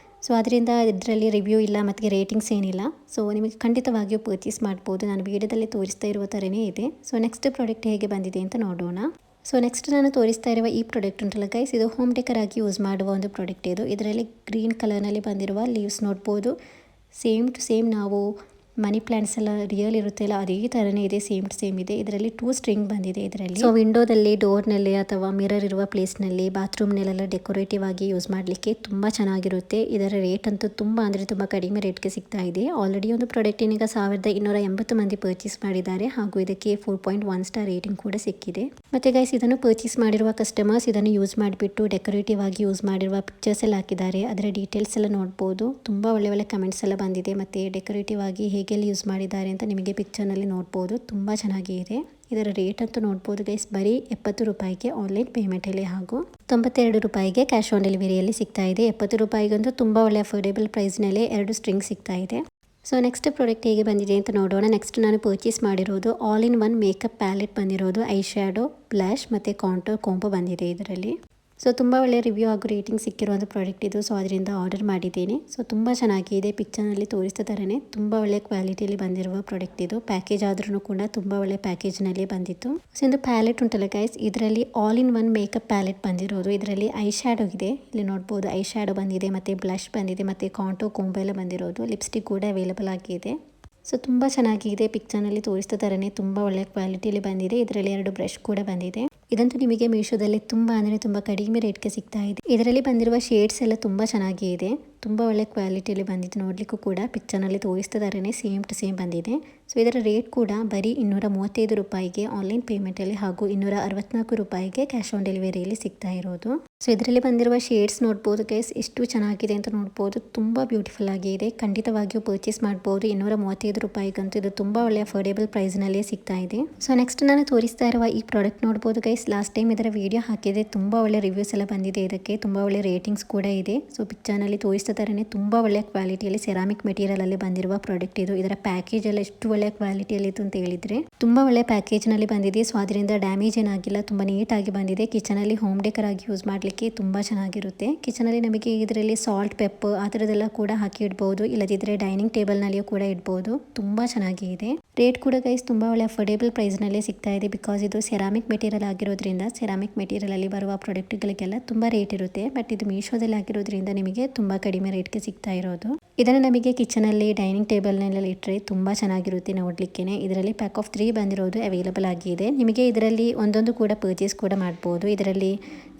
Speaker 1: ಸೊ ಅದರಿಂದ ಇದರಲ್ಲಿ ರಿವ್ಯೂ ಇಲ್ಲ ಮತ್ತು ರೇಟಿಂಗ್ಸ್ ಏನಿಲ್ಲ. ಸೊ ನಿಮಗೆ ಖಂಡಿತವಾಗಿಯೂ ಪರ್ಚೇಸ್ ಮಾಡ್ಬೋದು. ನಾನು ವಿಡಿಯೋದಲ್ಲಿ ತೋರಿಸ್ತಾ ಇರುವ ಥರನೇ ಇದೆ. ಸೊ ನೆಕ್ಸ್ಟ್ ಪ್ರಾಡಕ್ಟ್ ಹೇಗೆ ಬಂದಿದೆ ಅಂತ ನೋಡೋಣ. ಸೊ ನೆಕ್ಸ್ಟ್ ನಾನು ತೋರಿಸ್ತಾ ಇರುವ ಈ ಪ್ರಾಡಕ್ಟ್ ಉಂಟಲ್ಲ ಗೈಸ್, ಇದು ಹೋಮ್ ಡೆಕರ್ ಆಗಿ ಯೂಸ್ ಮಾಡುವ ಒಂದು ಪ್ರಾಡಕ್ಟ್ ಇದು. ಇದರಲ್ಲಿ ಗ್ರೀನ್ ಕಲರ್ನಲ್ಲಿ ಬಂದಿರುವ ಲೀವ್ಸ್ ನೋಡ್ಬೋದು. ಸೇಮ್ ಟು ಸೇಮ್ ನಾವು ಮನಿ ಪ್ಲಾಂಟ್ಸ್ ಎಲ್ಲ ರಿಯಲ್ ಇರುತ್ತಲ್ಲ ಅದೇ ಥರನೇ ಇದೆ. ಸೇಮ್ ಟು ಸೇಮ್ ಇದೆ. ಇದರಲ್ಲಿ 2 ಸ್ಟ್ರಿಂಗ್ ಬಂದಿದೆ ಇದರಲ್ಲಿ. ಸೊ ವಿಂಡೋದಲ್ಲಿ, ಡೋರ್ನಲ್ಲಿ ಅಥವಾ ಮಿರರ್ ಇರುವ ಪ್ಲೇಸ್ನಲ್ಲಿ, ಬಾತ್ರೂಮ್ನಲ್ಲೆಲ್ಲ ಡೆಕೋರೇಟಿವ್ ಆಗಿ ಯೂಸ್ ಮಾಡಲಿಕ್ಕೆ ತುಂಬ ಚೆನ್ನಾಗಿರುತ್ತೆ. ಇದರ ರೇಟ್ ಅಂತೂ ತುಂಬ ಅಂದರೆ ತುಂಬ ಕಡಿಮೆ ರೇಟ್ಗೆ ಸಿಗ್ತಾ ಇದೆ. ಆಲ್ರೆಡಿ ಒಂದು ಪ್ರಾಡಕ್ಟಿನೀಗ 1280 ಮಂದಿ ಪರ್ಚೇಸ್ ಮಾಡಿದ್ದಾರೆ ಹಾಗೂ ಇದಕ್ಕೆ 4.1 ಸ್ಟಾರ್ ರೇಟಿಂಗ್ ಕೂಡ ಸಿಕ್ಕಿದೆ. ಮತ್ತು ಗೈಸ್ ಇದನ್ನು ಪರ್ಚೇಸ್ ಮಾಡಿರುವ ಕಸ್ಟಮರ್ಸ್ ಇದನ್ನು ಯೂಸ್ ಮಾಡಿಬಿಟ್ಟು ಡೆಕೋರೇಟಿವ್ ಆಗಿ ಯೂಸ್ ಮಾಡಿರುವ ಪಿಕ್ಚರ್ಸ್ ಎಲ್ಲ ಹಾಕಿದ್ದಾರೆ. ಅದರ ಡೀಟೇಲ್ಸ್ ಎಲ್ಲ ನೋಡ್ಬೋದು. ತುಂಬ ಒಳ್ಳೆ ಒಳ್ಳೆ ಕಮೆಂಟ್ಸ್ ಎಲ್ಲ ಬಂದಿದೆ. ಮತ್ತು ಡೆಕೋರೇಟಿವ್ ಆಗಿ ಹೇಗೆಲ್ಲಿ ಯೂಸ್ ಮಾಡಿದ್ದಾರೆ ಅಂತ ನಿಮಗೆ ಪಿಕ್ಚರ್ನಲ್ಲಿ ನೋಡ್ಬೋದು. ತುಂಬ ಚೆನ್ನಾಗಿದೆ. ಇದರ ರೇಟ್ ಅಂತೂ ನೋಡ್ಬೋದು ಗೈಸ್, ಬರೀ 70 ರೂಪಾಯಿಗೆ ಆನ್ಲೈನ್ ಪೇಮೆಂಟಲ್ಲಿ ಹಾಗೂ 92 ರೂಪಾಯಿಗೆ ಕ್ಯಾಶ್ ಆನ್ ಡೆಲಿವರಿಯಲ್ಲಿ ಸಿಗ್ತಾ ಇದೆ. 70 ರೂಪಾಯಿಗಂತೂ ತುಂಬ ಒಳ್ಳೆ ಅಫೋರ್ಡೆಬಲ್ ಪ್ರೈಸ್ನಲ್ಲೇ 2 ಸ್ಟ್ರಿಂಗ್ ಸಿಗ್ತಾ ಇದೆ. ಸೊ ನೆಕ್ಸ್ಟ್ ಪ್ರಾಡಕ್ಟ್ ಹೇಗೆ ಬಂದಿದೆ ಅಂತ ನೋಡೋಣ. ನೆಕ್ಸ್ಟ್ ನಾನು ಪರ್ಚೇಸ್ ಮಾಡಿರೋದು all in one makeup palette ಬಂದಿರೋದು. ಐ ಶ್ಯಾಡೋ, ಬ್ಲಷ್ ಮತ್ತು ಕಾಂಟೋರ್ ಕಾಂಬೋ ಬಂದಿದೆ ಇದರಲ್ಲಿ. ಸೊ ತುಂಬ ಒಳ್ಳೆಯ ರಿವ್ಯೂ ಹಾಗೂ ರೇಟಿಂಗ್ ಸಿಕ್ಕಿರುವಂಥ ಪ್ರಾಡಕ್ಟ್ ಇದು. ಸೊ ಅದರಿಂದ ಆರ್ಡರ್ ಮಾಡಿದ್ದೇನೆ. ಸೊ ತುಂಬ ಚೆನ್ನಾಗಿದೆ. ಪಿಕ್ಚರ್ನಲ್ಲಿ ತೋರಿಸ್ತಾ ಥರನೇ ತುಂಬ ಒಳ್ಳೆಯ ಕ್ವಾಲಿಟಿಯಲ್ಲಿ ಬಂದಿರುವ ಪ್ರಾಡಕ್ಟ್ ಇದು. ಪ್ಯಾಕೇಜ್ ಆದ್ರೂ ಕೂಡ ತುಂಬ ಒಳ್ಳೆಯ ಪ್ಯಾಕೇಜ್ನಲ್ಲಿ ಬಂದಿತ್ತು. ಸೊ ಇದು ಪ್ಯಾಲೆಟ್ ಉಂಟಲ್ಲ ಗೈಸ್, ಇದರಲ್ಲಿ all in one makeup palette ಬಂದಿರೋದು. ಇದರಲ್ಲಿ ಐ ಶ್ಯಾಡೋ ಇದೆ, ಇಲ್ಲಿ ನೋಡ್ಬೋದು. ಐ ಶ್ಯಾಡೋ ಬಂದಿದೆ ಮತ್ತು ಬ್ಲಷ್ ಬಂದಿದೆ ಮತ್ತು ಕಾಂಟೋ ಕೊಂಬೋ ಎಲ್ಲ ಬಂದಿರೋದು. ಲಿಪ್ಸ್ಟಿಕ್ ಕೂಡ ಅವೈಲೇಬಲ್ ಆಗಿದೆ. ಸೊ ತುಂಬ ಚೆನ್ನಾಗಿದೆ. ಪಿಕ್ಚರ್ನಲ್ಲಿ ತೋರಿಸ್ತಾ ಥರನೇ ತುಂಬ ಒಳ್ಳೆಯ ಕ್ವಾಲಿಟಿಯಲ್ಲಿ ಬಂದಿದೆ. ಇದರಲ್ಲಿ 2 ಬ್ರಷ್ ಕೂಡ ಬಂದಿದೆ. ಇದಂತೂ ನಿಮಗೆ ಮೀಶೋದಲ್ಲಿ ತುಂಬ ಅಂದರೆ ತುಂಬ ಕಡಿಮೆ ರೇಟ್ಗೆ ಸಿಗ್ತಾ ಇದೆ. ಇದರಲ್ಲಿ ಬಂದಿರುವ ಶೇಡ್ಸ್ ಎಲ್ಲ ತುಂಬ ಚೆನ್ನಾಗಿದೆ. ತುಂಬ ಒಳ್ಳೆ ಕ್ವಾಲಿಟಿಯಲ್ಲಿ ಬಂದಿದೆ. ನೋಡಲಿಕ್ಕೂ ಕೂಡ ಪಿಕ್ಚರ್ನಲ್ಲಿ ತೋರಿಸ್ತಾ ಥರನೇ ಸೇಮ್ ಟು ಸೇಮ್ ಬಂದಿದೆ. ಸೊ ಇದರ ರೇಟ್ ಕೂಡ ಬರೀ 235 ರೂಪಾಯಿಗೆ ಆನ್ಲೈನ್ ಪೇಮೆಂಟಲ್ಲಿ ಹಾಗೂ 264 ರೂಪಾಯಿಗೆ ಕ್ಯಾಶ್ ಆನ್ ಡೆಲಿವರಿಯಲ್ಲಿ ಸಿಗ್ತಾ ಇರೋದು. ಸೊ ಇದರಲ್ಲಿ ಬಂದಿರುವ ಶೇಡ್ಸ್ ನೋಡ್ಬೋದು ಗೈಸ್, ಎಷ್ಟು ಚೆನ್ನಾಗಿದೆ ಅಂತ ನೋಡ್ಬೋದು. ತುಂಬ ಬ್ಯೂಟಿಫುಲ್ ಆಗಿದೆ. ಖಂಡಿತವಾಗಿಯೂ ಪರ್ಚೇಸ್ ಮಾಡ್ಬೋದು. 235 ರೂಪಾಯಿಗಂತೂ ಇದು ತುಂಬ ಒಳ್ಳೆ ಅಫೋರ್ಡೆಬಲ್ ಪ್ರೈಸ್ನಲ್ಲೇ ಸಿಗ್ತಾ ಇದೆ. ಸೊ ನೆಕ್ಸ್ಟ್ ನಾನು ತೋರಿಸ್ತಾ ಇರುವ ಈ ಪ್ರಾಡಕ್ಟ್ ನೋಡ್ಬೋದು ಗೈಸ್, ಲಾಸ್ಟ್ ಟೈಮ್ ಇದರ ವಿಡಿಯೋ ಹಾಕಿದೆ. ತುಂಬ ಒಳ್ಳೆ ರಿವ್ಯೂಸ್ ಎಲ್ಲ ಬಂದಿದೆ. ಇದಕ್ಕೆ ತುಂಬ ಒಳ್ಳೆ ರೇಟಿಂಗ್ಸ್ ಕೂಡ ಇದೆ. ಸೊ ಪಿಕ್ಚರ್ನಲ್ಲಿ ತೋರಿಸ್ತಾ ಥರನೇ ತುಂಬ ಒಳ್ಳೆಯ ಕ್ವಾಲಿಟಿಯಲ್ಲಿ ಸೆರಾಮಿಕ್ ಮೆಟೀರಿಯಲ್ ಅಲ್ಲಿ ಬಂದಿರುವ ಪ್ರಾಡಕ್ಟ್ ಇದು. ಇದರ ಪ್ಯಾಕೇಜ್ ಎಲ್ಲ ಎಷ್ಟು ಒಳ್ಳೆಯ ಕ್ವಾಲಿಟಿಯಲ್ಲಿ ಇತ್ತು ಅಂತ ಹೇಳಿದ್ರೆ ತುಂಬ ಒಳ್ಳೆಯ ಪ್ಯಾಕೇಜ್ನಲ್ಲಿ ಬಂದಿದೆ. ಸೊ ಅದರಿಂದ ಡ್ಯಾಮೇಜ್ ಏನಾಗಿಲ್ಲ, ತುಂಬ ನೀಟಾಗಿ ಬಂದಿದೆ. ಕಿಚನಲ್ಲಿ ಹೋಮ್ ಡೆಕರ್ ಆಗಿ ಯೂಸ್ ಮಾಡಲಿಕ್ಕೆ ತುಂಬ ಚೆನ್ನಾಗಿರುತ್ತೆ. ಕಿಚನಲ್ಲಿ ನಮಗೆ ಇದರಲ್ಲಿ ಸಾಲ್ಟ್, ಪೆಪ್ಪರ್ ಆ ಥರದ್ದೆಲ್ಲ ಕೂಡ ಹಾಕಿ ಇಡ್ಬೋದು. ಇಲ್ಲದಿದ್ದರೆ ಡೈನಿಂಗ್ ಟೇಬಲ್ನಲ್ಲಿಯೂ ಕೂಡ ಇಡ್ಬೋದು. ತುಂಬ ಚೆನ್ನಾಗಿದೆ. ರೇಟ್ ಕೂಡ ಗೈಸ್ ತುಂಬ ಒಳ್ಳೆ ಅಫೋರ್ಡೆಬಲ್ ಪ್ರೈಸ್ನಲ್ಲೇ ಸಿಗ್ತಾ ಇದೆ. ಬಿಕಾಸ್ ಇದು ಸೆರಾಮಿಕ್ ಮೆಟೀರಿಯಲ್ ಆಗಿರೋದ್ರಿಂದ ಸೆರಾಮಿಕ್ ಮೆಟೀರಿಯಲಲ್ಲಿ ಬರುವ ಪ್ರಾಡಕ್ಟ್ಗಳಿಗೆಲ್ಲ ತುಂಬ ರೇಟ್ ಇರುತ್ತೆ. ಬಟ್ ಇದು ಮೀಶೋದಲ್ಲಿ ಆಗಿರೋದ್ರಿಂದ ನಿಮಗೆ ತುಂಬ ಕಡಿಮೆ ರೇಟ್ಗೆ ಸಿಗ್ತಾ ಇರೋದು. ಇದನ್ನು ನಮಗೆ ಕಿಚನಲ್ಲಿ, ಡೈನಿಂಗ್ ಟೇಬಲ್ನೆಲ್ಲ ಇಟ್ಟರೆ ತುಂಬ ಚೆನ್ನಾಗಿರುತ್ತೆ ನೋಡಲಿಕ್ಕೆ. ಇದರಲ್ಲಿ ಪ್ಯಾಕ್ ಆಫ್ 3 ಬಂದಿರೋದು ಅವೈಲೇಬಲ್ ಆಗಿದೆ. ನಿಮಗೆ ಇದರಲ್ಲಿ ಒಂದೊಂದು ಕೂಡ ಪರ್ಚೇಸ್ ಕೂಡ ಮಾಡ್ಬೋದು. ಇದರಲ್ಲಿ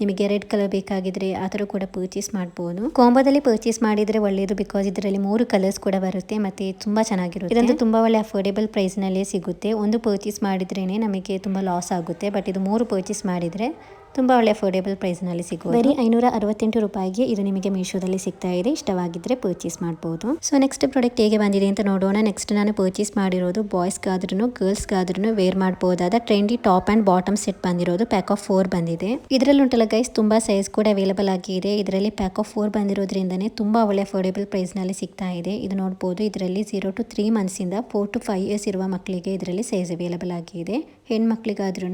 Speaker 1: ನಿಮಗೆ ರೆಡ್ ಕಲರ್ ಬೇಕಾಗಿದ್ರೆ ಆ ಥರ ಕೂಡ ಪರ್ಚೇಸ್ ಮಾಡ್ಬೋದು. ಕಾಂಬೋದಲ್ಲಿ ಪರ್ಚೇಸ್ ಮಾಡಿದರೆ ಒಳ್ಳೆಯದು. ಬಿಕಾಸ್ ಇದರಲ್ಲಿ 3 ಕಲರ್ಸ್ ಕೂಡ ಬರುತ್ತೆ ಮತ್ತು ತುಂಬ ಚೆನ್ನಾಗಿರುತ್ತೆ. ಇದಂತೂ ತುಂಬ ಒಳ್ಳೆ ಅಫೋರ್ಡೆಬಲ್ ಪ್ರೈಸ್ನಲ್ಲೇ ಸಿಗುತ್ತೆ. ಒಂದು ಪರ್ಚೇಸ್ ಮಾಡಿದ್ರೇ ನಮಗೆ ತುಂಬ ಲಾಸ್ ಆಗುತ್ತೆ. ಬಟ್ ಇದು 3 ಪರ್ಚೇಸ್ ಮಾಡಿದರೆ ತುಂಬ ಒಳ್ಳೆ ಅಫೋರ್ಡೆಬಲ್ ಪ್ರೈಸ್ನಲ್ಲಿ ಸಿಗೋದು. ಬರೀ 568 ರೂಪಾಯಿಗೆ ಇದು ನಿಮಗೆ ಮೀಶೋದಲ್ಲಿ ಸಿಗ್ತಾ ಇದೆ. ಇಷ್ಟವಾಗಿದ್ದರೆ ಪರ್ಚೇಸ್ ಮಾಡ್ಬೋದು. ಸೊ ನೆಕ್ಸ್ಟ್ ಪ್ರಾಡಕ್ಟ್ ಹೇಗೆ ಬಂದಿದೆ ಅಂತ ನೋಡೋಣ. ನೆಕ್ಸ್ಟ್ ನಾನು ಪರ್ಚೇಸ್ ಮಾಡಿರೋದು ಬಾಯ್ಸ್ಗಾದ್ರೂ ಗರ್ಲ್ಸ್ಗಾದ್ರೂ ವೇರ್ ಮಾಡಬಹುದಾದ trendy top and bottom set ಬಂದಿರೋದು. ಪ್ಯಾಕ್ ಆಫ್ 4 ಬಂದಿದೆ. ಇದರಲ್ಲಿ ಉಂಟಲ್ಲ ಗೈಸ್, ತುಂಬ ಸೈಜ್ ಕೂಡ ಅವೈಲೇಬಲ್ ಆಗಿದೆ. ಇದರಲ್ಲಿ ಪ್ಯಾಕ್ ಆಫ್ 4 ಬಂದಿರೋದ್ರಿಂದನೇ ತುಂಬ ಒಳ್ಳೆ ಅಫೋರ್ಡೆಬಲ್ ಪ್ರೈಸ್ನಲ್ಲಿ ಸಿಗ್ತಾ ಇದೆ. ಇದು ನೋಡ್ಬೋದು, ಇದರಲ್ಲಿ 0 to 3 ಮಂತ್ಸಿಂದ 4 to 5 ಇಯರ್ಸ್ ಇರುವ ಮಕ್ಕಳಿಗೆ ಇದರಲ್ಲಿ ಸೈಜ್ ಅವೈಲೇಬಲ್ ಆಗಿದೆ. ಹೆಣ್ಮಕ್ಳಿಗಾದ್ರೂ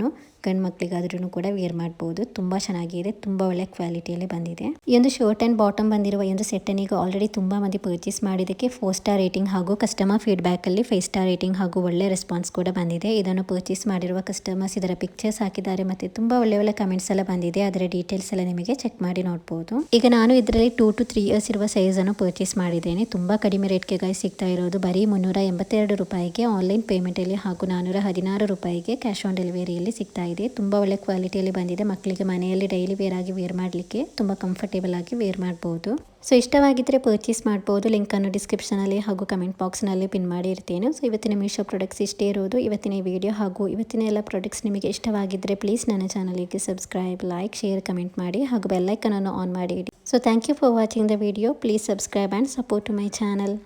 Speaker 1: ಗಂಡು ಮಕ್ಕಳಿಗಾದ್ರೂ ಕೂಡ ವೇರ್ ಮಾಡ್ಬೋದು. ತುಂಬ ಚೆನ್ನಾಗಿದೆ, ತುಂಬ ಒಳ್ಳೆ ಕ್ವಾಲಿಟಿಯಲ್ಲಿ ಬಂದಿದೆ. ಈ ಒಂದು ಶರ್ಟ್ ಆ್ಯಂಡ್ ಬಾಟಮ್ ಬಂದಿರುವ ಈ ಒಂದು ಸೆಟ್ಟನ್ನು ಈಗ ಆಲ್ರೆಡಿ ತುಂಬ ಮಂದಿ ಪರ್ಚೇಸ್ ಮಾಡಿದ್ದಕ್ಕೆ 4 ಸ್ಟಾರ್ ರೇಟಿಂಗ್ ಹಾಗೂ ಕಸ್ಟಮರ್ ಫೀಡ್ಬ್ಯಾಕಲ್ಲಿ 5 ಸ್ಟಾರ್ ರೇಟಿಂಗ್ ಹಾಗೂ ಒಳ್ಳೆ ರೆಸ್ಪಾನ್ಸ್ ಕೂಡ ಬಂದಿದೆ. ಇದನ್ನು ಪರ್ಚೇಸ್ ಮಾಡಿರುವ ಕಸ್ಟಮರ್ಸ್ ಇದರ ಪಿಕ್ಚರ್ಸ್ ಹಾಕಿದ್ದಾರೆ ಮತ್ತು ತುಂಬ ಒಳ್ಳೆ ಕಮೆಂಟ್ಸ್ ಎಲ್ಲ ಬಂದಿದೆ. ಅದರ ಡೀಟೇಲ್ಸ್ ಎಲ್ಲ ನಿಮಗೆ ಚೆಕ್ ಮಾಡಿ ನೋಡ್ಬೋದು. ಈಗ ನಾನು ಇದರಲ್ಲಿ 2 to 3 ಇಯರ್ಸ್ ಇರುವ ಸೈಜನ್ನು ಪರ್ಚೇಸ್ ಮಾಡಿದ್ದೇನೆ. ತುಂಬ ಕಡಿಮೆ ರೇಟ್ಗೆ ಗೈಸ್ ಸಿಗ್ತಾ ಇರೋದು. ಬರೀ 382 ರೂಪಾಯಿಗೆ ಆನ್ಲೈನ್ ಪೇಮೆಂಟಲ್ಲಿ ಹಾಗೂ 416 ರೂಪಾಯಿಗೆ ಕ್ಯಾಶ್ ಆನ್ ಡೆಲಿವರಿಯಲ್ಲಿ ಸಿಗ್ತಾ ಇದೆ. ತುಂಬ ಒಳ್ಳೆ ಕ್ವಾಲಿಟಿಯಲ್ಲಿ ಬಂದಿದೆ. ಮಕ್ಕಳಿಗೆ ಮನೆಯಲ್ಲಿ ಡೈಲಿ ವೇರ್ ಆಗಿ ವೇರ್ ಮಾಡಲಿಕ್ಕೆ ತುಂಬ ಕಂಫರ್ಟೇಬಲ್ ಆಗಿ ವೇರ್ ಮಾಡ್ಬೋದು. ಸೊ ಇಷ್ಟವಾಗಿದ್ದರೆ ಪರ್ಚೇಸ್ ಮಾಡ್ಬೋದು. ಲಿಂಕನ್ನು ಡಿಸ್ಕ್ರಿಪ್ಷನಲ್ಲಿ ಹಾಗೂ ಕಮೆಂಟ್ ಬಾಕ್ಸ್ನಲ್ಲಿ ಪಿನ್ ಮಾಡಿ ಇರ್ತೇನೆ. ಸೊ ಇವತ್ತಿನ ಮೀಶೋ ಪ್ರಾಡಕ್ಟ್ಸ್ ಇಷ್ಟೇ ಇರೋದು. ಇವತ್ತಿನ ಈ ವಿಡಿಯೋ ಹಾಗೂ ಇವತ್ತಿನ ಎಲ್ಲ ಪ್ರಾಡಕ್ಟ್ಸ್ ನಿಮಗೆ ಇಷ್ಟವಾಗಿದ್ದರೆ ಪ್ಲೀಸ್ ನನ್ನ ಚಾನಲಿಗೆ ಸಬ್ಸ್ಕ್ರೈಬ್, ಲೈಕ್, ಶೇರ್, ಕಮೆಂಟ್ ಮಾಡಿ ಹಾಗೂ ಬೆಲ್ ಐಕನನ್ನು ಆನ್ ಮಾಡಿ ಇಡಿ. So thank you for watching the video. Please subscribe and support to my channel.